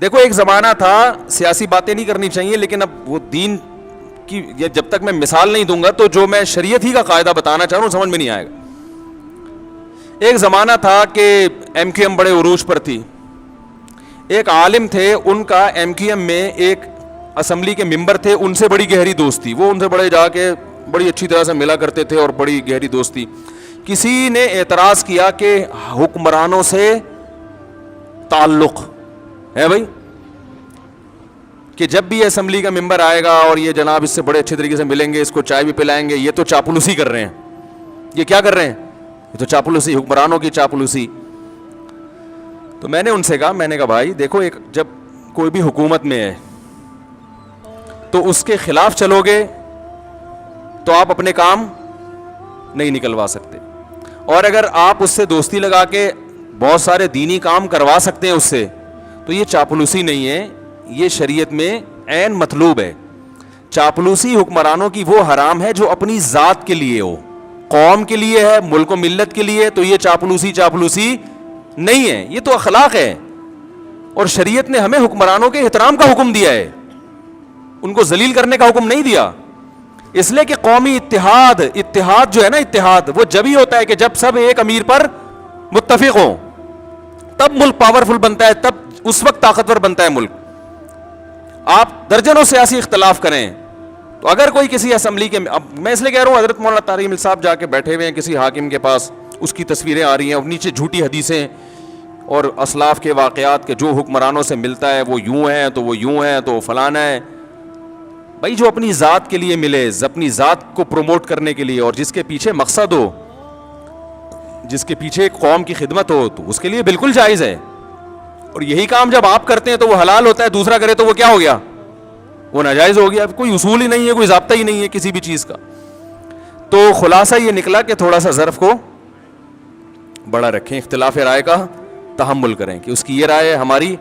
دیکھو ایک زمانہ تھا سیاسی باتیں نہیں کرنی چاہیے, لیکن اب وہ دین کی جب تک میں مثال نہیں دوں گا تو جو میں شریعت ہی کا قاعدہ بتانا چاہ رہا ہوں سمجھ میں نہیں آئے گا. ایک زمانہ تھا کہ ایم کیو ایم بڑے عروج پر تھی. ایک عالم تھے, ان کا ایم کیو ایم میں ایک اسمبلی کے ممبر تھے, ان سے بڑی گہری دوستی, وہ ان سے بڑے جا کے بڑی اچھی طرح سے ملا کرتے تھے اور بڑی گہری دوستی. کسی نے اعتراض کیا کہ حکمرانوں سے تعلق ہے بھائی, کہ جب بھی اسمبلی کا ممبر آئے گا اور یہ جناب اس سے بڑے اچھے طریقے سے ملیں گے, اس کو چائے بھی پلائیں گے, یہ تو چاپلوسی کر رہے ہیں. یہ کیا کر رہے ہیں؟ یہ تو چاپلوسی, حکمرانوں کی چاپلوسی. تو میں نے ان سے کہا, میں نے کہا بھائی دیکھو, ایک جب کوئی بھی حکومت میں ہے تو اس کے خلاف چلو گے تو آپ اپنے کام نہیں نکلوا سکتے, اور اگر آپ اس سے دوستی لگا کے بہت سارے دینی کام کروا سکتے ہیں اس سے, تو یہ چاپلوسی نہیں ہے, یہ شریعت میں عین مطلوب ہے. چاپلوسی حکمرانوں کی وہ حرام ہے جو اپنی ذات کے لیے ہو, قوم کے لیے ہے, ملک و ملت کے لیے, تو یہ چاپلوسی نہیں ہے, یہ تو اخلاق ہے. اور شریعت نے ہمیں حکمرانوں کے احترام کا حکم دیا ہے, ان کو ذلیل کرنے کا حکم نہیں دیا. اس لیے کہ قومی اتحاد جو ہے نا, اتحاد وہ جب ہی ہوتا ہے کہ جب سب ایک امیر پر متفق ہوں, تب ملک پاورفل بنتا ہے, تب اس وقت طاقتور بنتا ہے ملک. آپ درجنوں سیاسی اختلاف کریں تو اگر کوئی کسی اسمبلی کے, اب میں اس لیے کہہ رہا ہوں, حضرت مولانا طارق مل صاحب جا کے بیٹھے ہوئے ہیں کسی حاکم کے پاس, اس کی تصویریں آ رہی ہیں اور نیچے جھوٹی حدیثیں اور اسلاف کے واقعات کے جو حکمرانوں سے ملتا ہے وہ یوں ہیں تو وہ یوں ہیں تو وہ فلانا ہے. بھائی جو اپنی ذات کے لیے ملے, اپنی ذات کو پروموٹ کرنے کے لیے, اور جس کے پیچھے مقصد ہو, جس کے پیچھے ایک قوم کی خدمت ہو, تو اس کے لیے بالکل جائز ہے. اور یہی کام جب آپ کرتے ہیں تو وہ حلال ہوتا ہے, دوسرا کرے تو وہ کیا ہو گیا, وہ ناجائز ہو گیا. اب کوئی اصول ہی نہیں ہے, کوئی ضابطہ ہی نہیں ہے کسی بھی چیز کا. تو خلاصہ یہ نکلا کہ تھوڑا سا ظرف کو بڑا رکھیں, اختلاف رائے کا تحمل کریں کہ اس کی یہ رائے ہے, ہماری